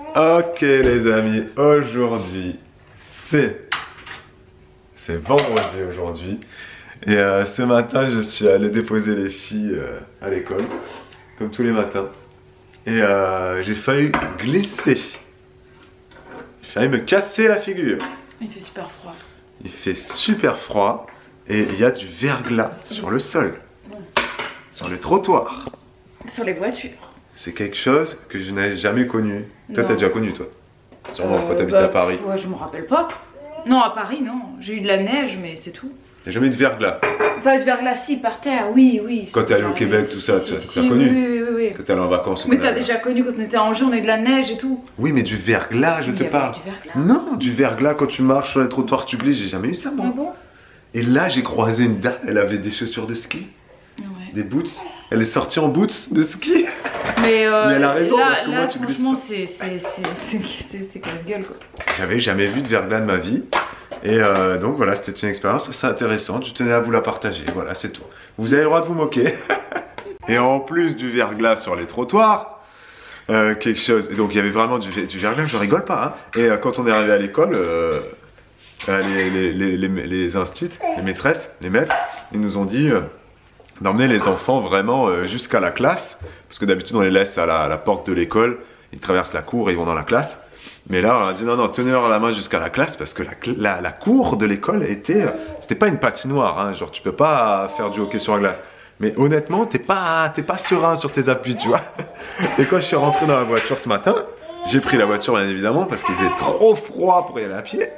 Ok les amis, aujourd'hui c'est vendredi aujourd'hui et ce matin je suis allé déposer les filles à l'école comme tous les matins et j'ai failli glisser, j'ai failli me casser la figure. Il fait super froid. Il fait super froid et il y a du verglas sur le sol, sur le trottoir, sur les voitures. C'est quelque chose que je n'avais jamais connu. Toi, t'as déjà connu, toi? Sûrement quand t'habites à Paris. Ouais, je me rappelle pas. Non, à Paris, non. J'ai eu de la neige, mais c'est tout. T'as jamais eu de verglas? Enfin, du verglas, si, par terre, oui, oui. Quand t'es allé au Québec, tout ça, tu as connu? Oui. Quand t'es allé en vacances. Mais t'as déjà connu quand on était à Angers, on a eu de la neige et tout. Oui, mais du verglas, je te parle. Du verglas. Non, du verglas quand tu marches sur les trottoirs, tu glisses, j'ai jamais eu ça, moi. Ah bon? Et là, j'ai croisé une dame, elle avait des chaussures de ski. Ouais. Des boots. Elle est sortie en boots de ski. Mais elle a raison, là, parce que moi tu glisses pas. C'est casse-gueule quoi. J'avais jamais vu de verglas de ma vie. Et donc voilà, c'était une expérience assez intéressante. Je tenais à vous la partager. Voilà, c'est tout. Vous avez le droit de vous moquer. Et en plus du verglas sur les trottoirs, quelque chose. Et donc il y avait vraiment du verglas, je rigole pas. Hein. Et quand on est arrivé à l'école, les instituts, les maîtresses, les maîtres, ils nous ont dit d'emmener les enfants vraiment jusqu'à la classe, parce que d'habitude on les laisse à la porte de l'école, ils traversent la cour et ils vont dans la classe. Mais là on a dit non, tenez-leur la main jusqu'à la classe, parce que la cour de l'école c'était pas une patinoire, hein, genre tu peux pas faire du hockey sur la glace. Mais honnêtement, t'es pas serein sur tes appuis, tu vois. Et quand je suis rentré dans la voiture ce matin, j'ai pris la voiture bien évidemment, parce qu'il faisait trop froid pour y aller à pied.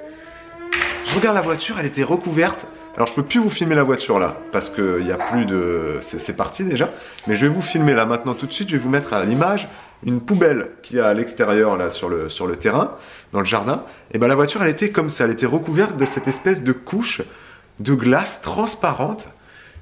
Je regarde la voiture, elle était recouverte. Alors je peux plus vous filmer la voiture là, parce qu'il n'y a plus de... C'est parti déjà. Mais je vais vous filmer là maintenant tout de suite, je vais vous mettre à l'image une poubelle qu'il y a à l'extérieur là sur le terrain, dans le jardin. Et ben la voiture elle était comme ça, elle était recouverte de cette espèce de couche de glace transparente.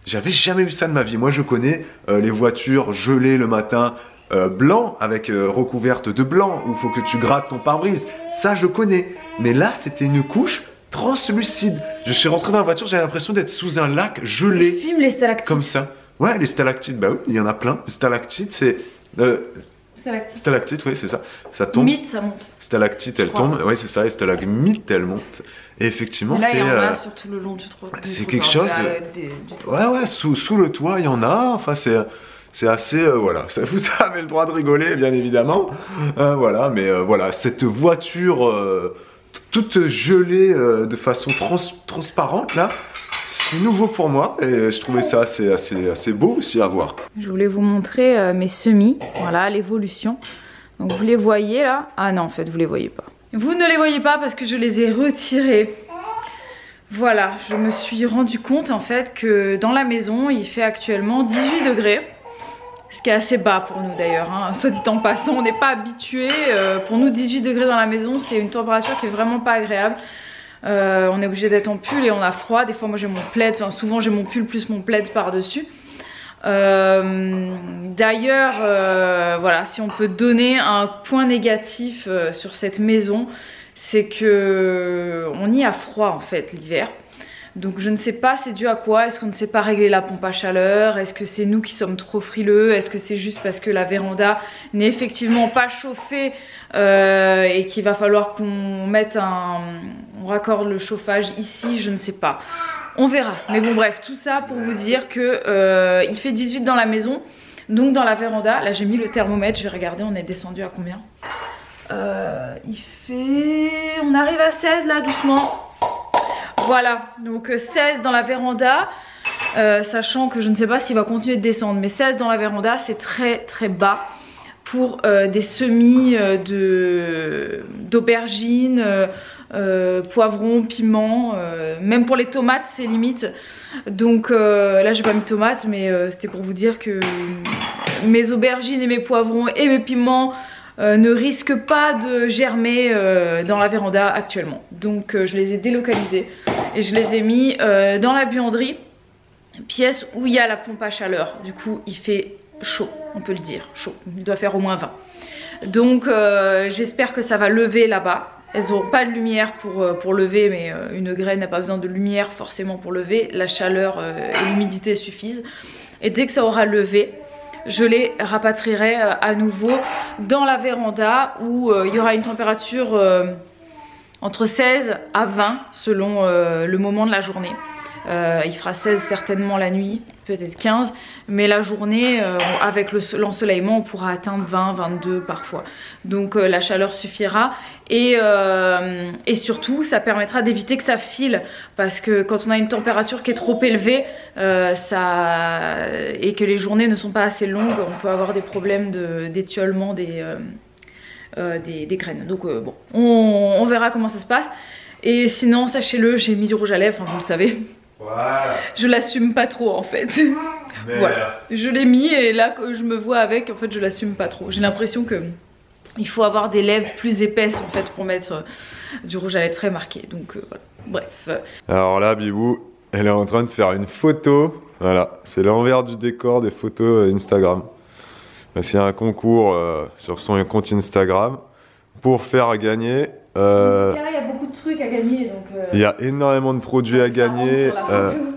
J'avais jamais vu ça de ma vie. Moi je connais les voitures gelées le matin, blanc avec recouverte de blanc, où il faut que tu grattes ton pare-brise. Ça je connais. Mais là c'était une couche translucide. Je suis rentré dans la voiture, j'avais l'impression d'être sous un lac gelé. Filme les stalactites. Comme ça. Ouais, les stalactites, bah oui, il y en a plein. Les stalactites, c'est... Stalactites, oui, c'est ça. Ça tombe. Mythe, ça monte. Stalactite, elle tombe. Oui, c'est ça. Et stalagmite, elle monte. Et effectivement, c'est... Là, il y en a surtout le long du trottoir. C'est quelque chose... Ouais, sous le toit, il y en a. Enfin, c'est assez... voilà. Vous avez le droit de rigoler, bien évidemment. Voilà, mais voilà. Cette voiture... toute gelée de façon transparente là, c'est nouveau pour moi et je trouvais ça assez beau aussi à voir. Je voulais vous montrer mes semis, voilà l'évolution. Donc vous les voyez là? Ah non en fait vous les voyez pas. Vous ne les voyez pas parce que je les ai retirés. Voilà, je me suis rendu compte en fait que dans la maison il fait actuellement 18 degrés. Ce qui est assez bas pour nous d'ailleurs, hein. Soit dit en passant, on n'est pas habitué. Pour nous 18 degrés dans la maison c'est une température qui est vraiment pas agréable. On est obligé d'être en pull et on a froid. Des fois moi j'ai mon plaid, enfin souvent j'ai mon pull plus mon plaid par dessus. D'ailleurs voilà, si on peut donner un point négatif sur cette maison, c'est que on y a froid en fait l'hiver. Donc je ne sais pas c'est dû à quoi, est-ce qu'on ne sait pas régler la pompe à chaleur, est-ce que c'est nous qui sommes trop frileux, est-ce que c'est juste parce que la véranda n'est effectivement pas chauffée et qu'il va falloir qu'on mette on raccorde le chauffage ici, je ne sais pas. On verra, mais bon bref, tout ça pour vous dire que il fait 18 dans la maison, donc dans la véranda, là j'ai mis le thermomètre, je vais regarder, on est descendu à combien? Il fait... on arrive à 16 là doucement. Voilà, donc 16 dans la véranda, sachant que je ne sais pas s'il va continuer de descendre, mais 16 dans la véranda c'est très bas pour des semis d'aubergines, poivrons, piments, même pour les tomates c'est limite. Donc là j'ai pas mis de tomates, mais c'était pour vous dire que mes aubergines et mes poivrons et mes piments ne risquent pas de germer dans la véranda actuellement. Donc je les ai délocalisés et je les ai mis dans la buanderie, pièce où il y a la pompe à chaleur. Du coup il fait chaud, on peut le dire, chaud, il doit faire au moins 20. Donc j'espère que ça va lever là-bas. Elles n'auront pas de lumière pour lever, mais une graine n'a pas besoin de lumière forcément pour lever. La chaleur et l'humidité suffisent. Et dès que ça aura levé, je les rapatrierai à nouveau dans la véranda où il y aura une température entre 16 à 20 selon le moment de la journée. Il fera 16 certainement la nuit, peut-être 15, mais la journée avec l'ensoleillement on pourra atteindre 20, 22 parfois. Donc la chaleur suffira et surtout ça permettra d'éviter que ça file, parce que quand on a une température qui est trop élevée et que les journées ne sont pas assez longues, on peut avoir des problèmes d'étiolement des graines. Donc bon, on verra comment ça se passe. Et sinon, sachez-le, j'ai mis du rouge à lèvres, enfin, vous le savez. Voilà. Je l'assume pas trop en fait. Voilà, je l'ai mis et là que je me vois avec, en fait je l'assume pas trop. J'ai l'impression que il faut avoir des lèvres plus épaisses en fait pour mettre du rouge à lèvres très marqué. Donc voilà, bref. Alors là, Bibou, elle est en train de faire une photo. Voilà, c'est l'envers du décor des photos Instagram. C'est un concours sur son compte Instagram pour faire gagner. Il y a beaucoup de trucs à gagner. Il y a énormément de produits à gagner.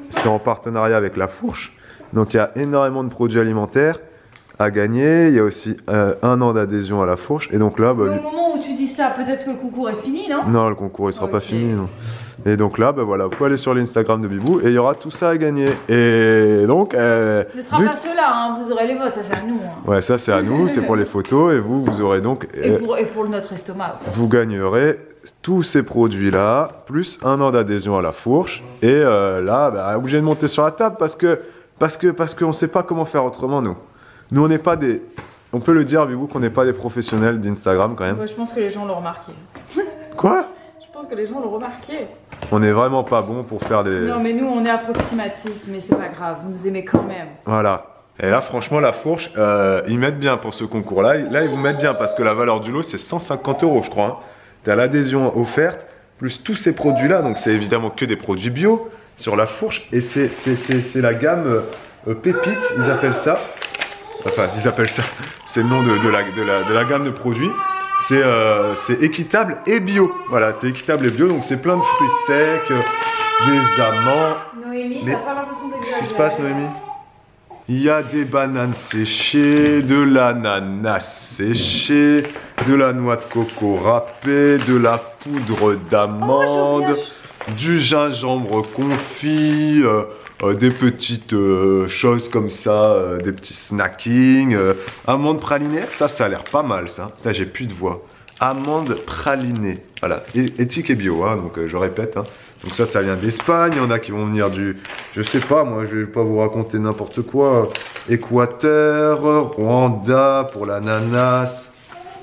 C'est en partenariat avec La Fourche. Donc il y a énormément de produits alimentaires à gagner. Il y a aussi 1 an d'adhésion à La Fourche. Et donc là, bah, au moment où tu dis ça, peut-être que le concours est fini, non? Non, le concours il sera pas fini. Non. Et donc là, bah, voilà, vous pouvez aller sur l'Instagram de Bibou et il y aura tout ça à gagner. Et donc, ce ne sera pas ceux-là, hein, vous aurez les votes, ça c'est à nous. Hein. Ouais, ça c'est à nous, c'est pour les photos et vous aurez donc. Et pour notre estomac aussi. Vous gagnerez tous ces produits-là, plus 1 an d'adhésion à La Fourche. Et là, bah, obligé de monter sur la table parce qu'on ne sait pas comment faire autrement, nous. Nous, on n'est pas des. On peut le dire, Bibou, qu'on n'est pas des professionnels d'Instagram quand même. Ouais, je pense que les gens l'ont remarqué. Quoi? Je pense que les gens l'ont remarqué. On n'est vraiment pas bon pour faire des. Non, mais nous, on est approximatif, mais c'est pas grave, vous nous aimez quand même. Voilà. Et là, franchement, La Fourche, ils mettent bien pour ce concours-là. Là, ils vous mettent bien parce que la valeur du lot, c'est 150 €, je crois. Hein. Tu as l'adhésion offerte, plus tous ces produits-là. Donc, c'est évidemment que des produits bio sur La Fourche. Et c'est la gamme Pépite, ils appellent ça. Enfin, ils appellent ça. C'est le nom de la gamme de produits. C'est équitable et bio. Voilà, c'est équitable et bio. Donc, c'est plein de fruits secs, des amandes. Noémie, t'as pas l'impression d'exagérer? Qu'est-ce qui se passe, Noémie? Il y a des bananes séchées, de l'ananas séché, de la noix de coco râpée, de la poudre d'amande, du gingembre confit, des petites choses comme ça, des petits snackings, amandes pralinées, ça a l'air pas mal ça. Putain, j'ai plus de voix. Amandes pralinées, voilà, éthique et bio, hein, donc je répète. Hein. Donc ça vient d'Espagne, il y en a qui vont venir du, je sais pas, moi je vais pas vous raconter n'importe quoi, Équateur, Rwanda pour l'ananas,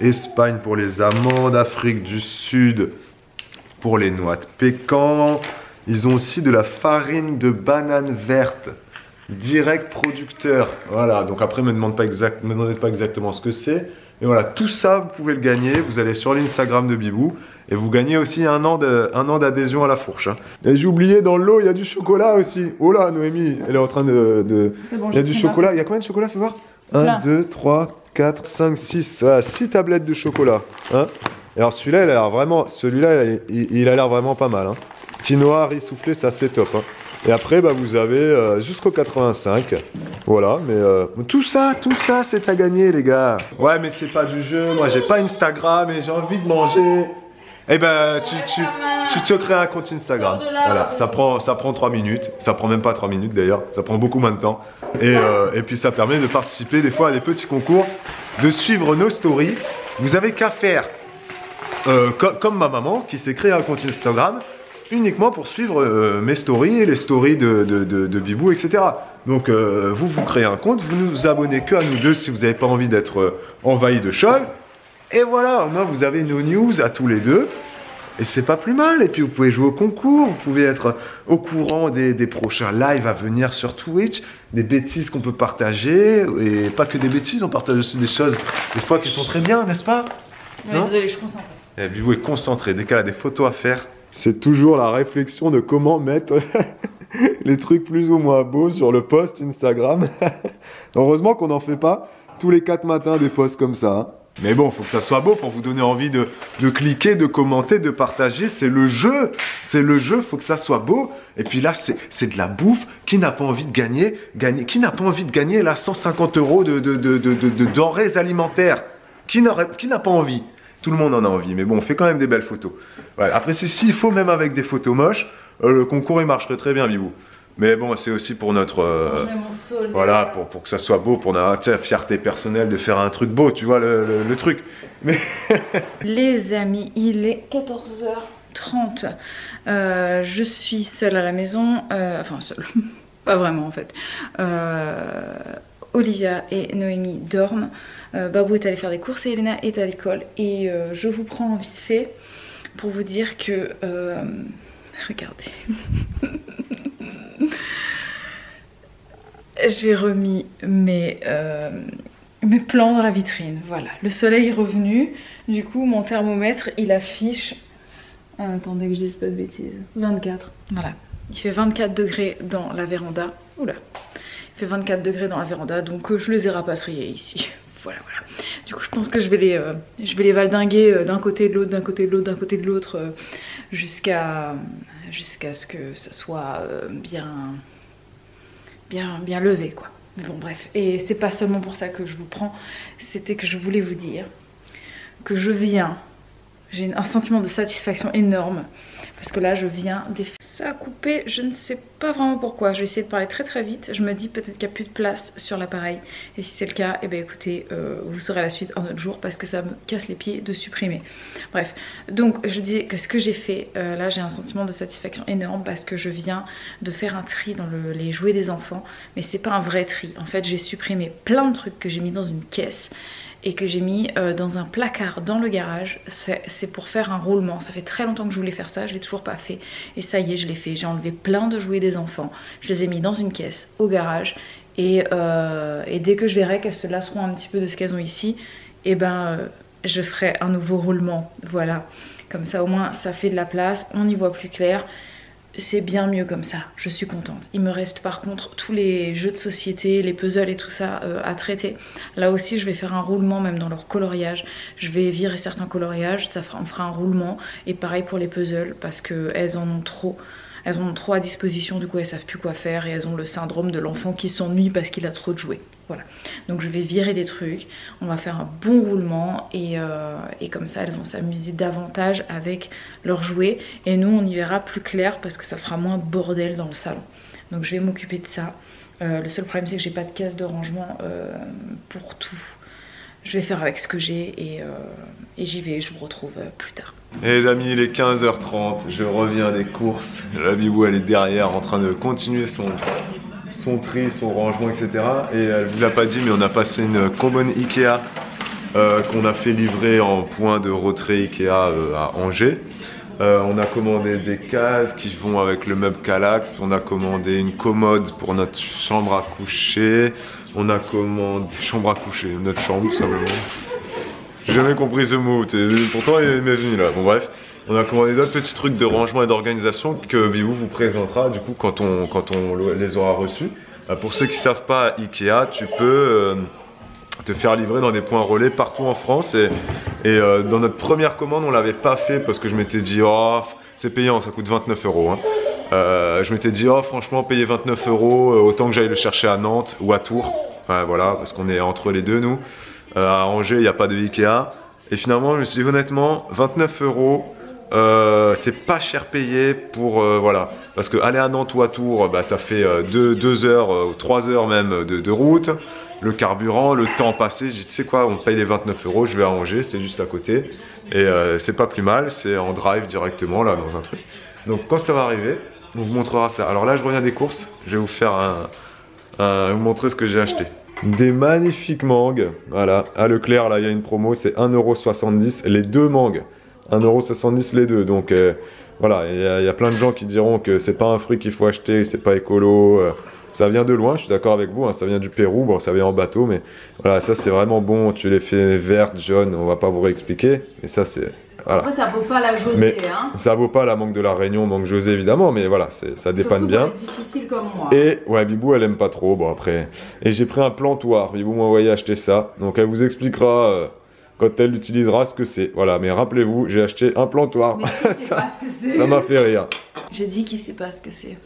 Espagne pour les amandes, Afrique du Sud pour les noix de pécan. Ils ont aussi de la farine de banane verte, direct producteur. Voilà, donc après me demandez pas exactement ce que c'est. Mais voilà, tout ça vous pouvez le gagner, vous allez sur l'Instagram de Bibou. Et vous gagnez aussi un an d'adhésion à La Fourche. Hein. Et j'ai oublié, dans l'eau, il y a du chocolat aussi. Oh là, Noémie, elle est en train de... Bon, il y a du chocolat. Il y a combien de chocolat, fais voir? 1, 2, 3, 4, 5, 6. Voilà, 6 tablettes de chocolat. Hein. Et alors celui-là, il a l'air vraiment... Celui-là, il a l'air vraiment pas mal. Hein. Quinoa, riz soufflé, ça c'est top. Hein. Et après, bah, vous avez jusqu'au 85. Voilà, mais tout ça, c'est à gagner, les gars. Ouais, mais c'est pas du jeu. Moi, j'ai pas Instagram et j'ai envie de manger. Eh ben, tu te crées un compte Instagram. Voilà, ça prend 3 minutes. Ça prend même pas 3 minutes d'ailleurs. Ça prend beaucoup moins de temps. Et puis ça permet de participer des fois à des petits concours, de suivre nos stories. Vous avez qu'à faire comme ma maman qui s'est créé un compte Instagram uniquement pour suivre mes stories et les stories de Bibou, etc. Donc vous créez un compte, vous nous abonnez que à nous deux si vous n'avez pas envie d'être envahi de choses. Et voilà, au moins vous avez nos news à tous les deux. Et c'est pas plus mal. Et puis vous pouvez jouer au concours, vous pouvez être au courant des prochains lives à venir sur Twitch, des bêtises qu'on peut partager. Et pas que des bêtises, on partage aussi des choses des fois qui sont très bien, n'est-ce pas? Ouais, désolé, je suis concentrée. Et Bibou est concentré, dès qu'elle a des photos à faire. C'est toujours la réflexion de comment mettre les trucs plus ou moins beaux sur le post Instagram. Heureusement qu'on n'en fait pas tous les 4 matins des posts comme ça. Hein. Mais bon, faut que ça soit beau pour vous donner envie de cliquer, de commenter, de partager. C'est le jeu. C'est le jeu, faut que ça soit beau. Et puis là, c'est de la bouffe. Qui n'a pas envie de gagner, qui n'a pas envie de gagner là 150 € de denrées alimentaires? Qui n'a pas envie? Tout le monde en a envie. Mais bon, on fait quand même des belles photos. Ouais, après, s'il faut, même avec des photos moches, le concours, il marcherait très bien, Bibou. Mais bon, c'est aussi pour notre... voilà, pour que ça soit beau, pour notre fierté personnelle de faire un truc beau, tu vois, le truc. Mais les amis, il est 14h30. Je suis seule à la maison. Enfin, seule. Pas vraiment, en fait. Olivia et Noémie dorment. Babou est allé faire des courses et Elena est à l'école. Et je vous prends vite fait pour vous dire que... regardez. J'ai remis mes plans dans la vitrine. Voilà, le soleil est revenu. Du coup, mon thermomètre, il affiche... attendez que je dise pas de bêtises. 24. Voilà, il fait 24 degrés dans la véranda. Oula. Il fait 24 degrés dans la véranda, donc je les ai rapatriés ici. Voilà, voilà. Du coup, je pense que je vais les valdinguer d'un côté de l'autre, d'un côté de l'autre, d'un côté de l'autre, jusqu'à ce que ça soit bien levé, quoi. Mais bon, bref. Et c'est pas seulement pour ça que je vous prends, c'était que je voulais vous dire que j'ai un sentiment de satisfaction énorme parce que là je viens d'effectuer. Ça a coupé, je ne sais pas vraiment pourquoi. Je vais essayer de parler très très vite. Je me dis peut-être qu'il n'y a plus de place sur l'appareil. Et si c'est le cas, eh bien écoutez, vous saurez la suite un autre jour parce que ça me casse les pieds de supprimer. Bref, donc je dis que ce que j'ai fait, là j'ai un sentiment de satisfaction énorme parce que je viens de faire un tri dans les jouets des enfants. Mais c'est pas un vrai tri. En fait, j'ai supprimé plein de trucs que j'ai mis dans une caisse et que j'ai mis dans un placard dans le garage. C'est pour faire un roulement. Ça fait très longtemps que je voulais faire ça, je l'ai toujours pas fait. Et ça y est, je l'ai fait. J'ai enlevé plein de jouets des enfants. Je les ai mis dans une caisse au garage. Et dès que je verrai qu'elles se lasseront un petit peu de ce qu'elles ont ici, et ben je ferai un nouveau roulement. Voilà. Comme ça au moins ça fait de la place, on y voit plus clair. C'est bien mieux comme ça, je suis contente. Il me reste par contre tous les jeux de société, les puzzles et tout ça à traiter. Là aussi je vais faire un roulement même dans leur coloriage. Je vais virer certains coloriages, on fera un roulement. Et pareil pour les puzzles parce qu'elles en ont trop. Elles en ont trop à disposition, du coup elles savent plus quoi faire et elles ont le syndrome de l'enfant qui s'ennuie parce qu'il a trop de jouets. Voilà, donc je vais virer des trucs, on va faire un bon roulement et comme ça elles vont s'amuser davantage avec leurs jouets et nous on y verra plus clair parce que ça fera moins bordel dans le salon. Donc je vais m'occuper de ça. Le seul problème c'est que j'ai pas de case de rangement pour tout. Je vais faire avec ce que j'ai et j'y vais, je vous retrouve plus tard. Et les amis, il est 15h30, je reviens des courses. La Bibou elle est derrière en train de continuer son tri, son rangement, etc. Et elle ne vous l'a pas dit, mais on a passé une commande Ikea qu'on a fait livrer en point de retrait Ikea à Angers. On a commandé des cases qui vont avec le meuble Kallax. On a commandé une commode pour notre chambre à coucher. On a commandé chambre à coucher, notre chambre tout simplement. J'ai jamais compris ce mot, pourtant il m'est venu là. Bon bref, on a commandé d'autres petits trucs de rangement et d'organisation que Bibou vous présentera du coup quand on les aura reçus. Pour ceux qui ne savent pas, Ikea, tu peux te faire livrer dans des points relais partout en France. Et dans notre première commande, on ne l'avait pas fait parce que je m'étais dit, oh, c'est payant, ça coûte 29 €. Hein. Je m'étais dit, oh, franchement, payer 29 €, autant que j'aille le chercher à Nantes ou à Tours. Enfin, voilà, parce qu'on est entre les deux, nous. À Angers, il n'y a pas de Ikea. Et finalement, je me suis dit, honnêtement, 29 €, c'est pas cher payé pour voilà, parce que aller à Nantes ou à Tours, bah, ça fait 2 heures, 3 heures même de route, le carburant, le temps passé. J'ai dit, tu sais quoi, on paye les 29 €, je vais à Angers, c'est juste à côté et c'est pas plus mal, c'est en drive directement là dans un truc. Donc quand ça va arriver, on vous montrera ça. Alors là, je reviens des courses, je vais vous faire vous montrer ce que j'ai acheté. Des magnifiques mangues, voilà, à Leclerc là il y a une promo, c'est 1,70 € les deux mangues. 1,70 € les deux, donc voilà, il y a plein de gens qui diront que c'est pas un fruit qu'il faut acheter, c'est pas écolo, ça vient de loin, je suis d'accord avec vous, hein, ça vient du Pérou, bon ça vient en bateau, mais voilà, ça c'est vraiment bon, tu les fais vertes, jaunes, on va pas vous réexpliquer, mais ça c'est... Voilà. Après ça vaut pas la José, mais hein. Ça vaut pas la mangue de la Réunion, mangue José évidemment, mais voilà, ça dépanne bien. Surtout pour être difficile comme moi. Et ouais, Bibou elle aime pas trop, bon après. Et j'ai pris un plantoir, Bibou m'a envoyé acheter ça, donc elle vous expliquera quand elle utilisera ce que c'est. Voilà, mais rappelez-vous, j'ai acheté un plantoir. Mais qui sait pas ce que c'est? Ça m'a fait rire. J'ai dit qui sait pas ce que c'est.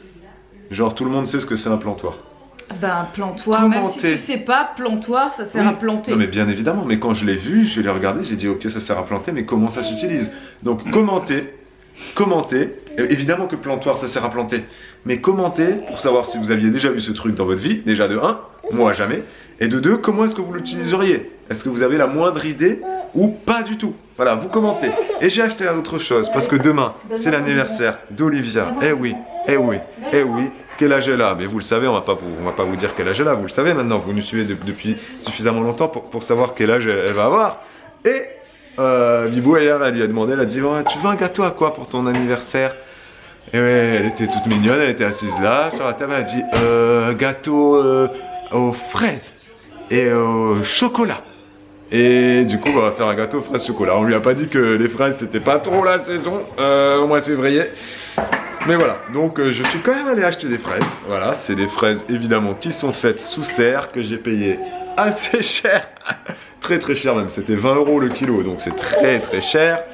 Genre tout le monde sait ce que c'est un plantoir. Ben, plantoir, même si tu sais pas, plantoir, ça sert à planter. Non mais bien évidemment, mais quand je l'ai vu, je l'ai regardé, j'ai dit ok ça sert à planter, mais comment ça s'utilise? Donc commentez, évidemment que plantoir ça sert à planter, mais commentez pour savoir si vous aviez déjà vu ce truc dans votre vie, déjà de 1, moi jamais, et de 2, comment est-ce que vous l'utiliseriez? Est-ce que vous avez la moindre idée ou pas du tout? Voilà, vous commentez. Et j'ai acheté autre chose, parce que demain, c'est l'anniversaire d'Olivia. Eh oui, eh oui, eh oui. Quel âge elle a? Mais vous le savez, on va pas vous dire quel âge elle a, vous le savez maintenant, vous nous suivez depuis suffisamment longtemps pour savoir quel âge elle va avoir. Et Bibou hier, elle lui a demandé, elle a dit ouais, tu veux un gâteau à quoi pour ton anniversaire? Et ouais, elle était toute mignonne, elle était assise là, sur la table, elle a dit gâteau aux fraises et au chocolat. Et du coup on va faire un gâteau aux fraises chocolat. On lui a pas dit que les fraises c'était pas trop la saison au mois de février. Mais voilà, donc je suis quand même allé acheter des fraises. Voilà, c'est des fraises évidemment qui sont faites sous serre, que j'ai payé assez cher. Très très cher même, c'était 20 € le kilo, donc c'est très très cher.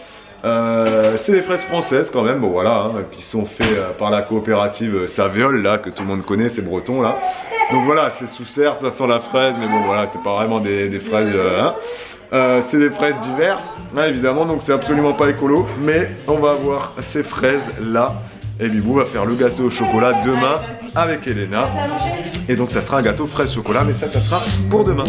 C'est des fraises françaises quand même, bon voilà, hein, qui sont faites par la coopérative Saviol, là, que tout le monde connaît, c'est breton là. Donc voilà, c'est sous serre, ça sent la fraise, mais bon voilà, c'est pas vraiment des fraises... c'est des fraises d'hiver, hein, évidemment, donc c'est absolument pas écolo, mais on va avoir ces fraises là. Et Bibou va faire le gâteau au chocolat demain avec Elena. Et donc ça sera un gâteau fraise chocolat, mais ça sera pour demain.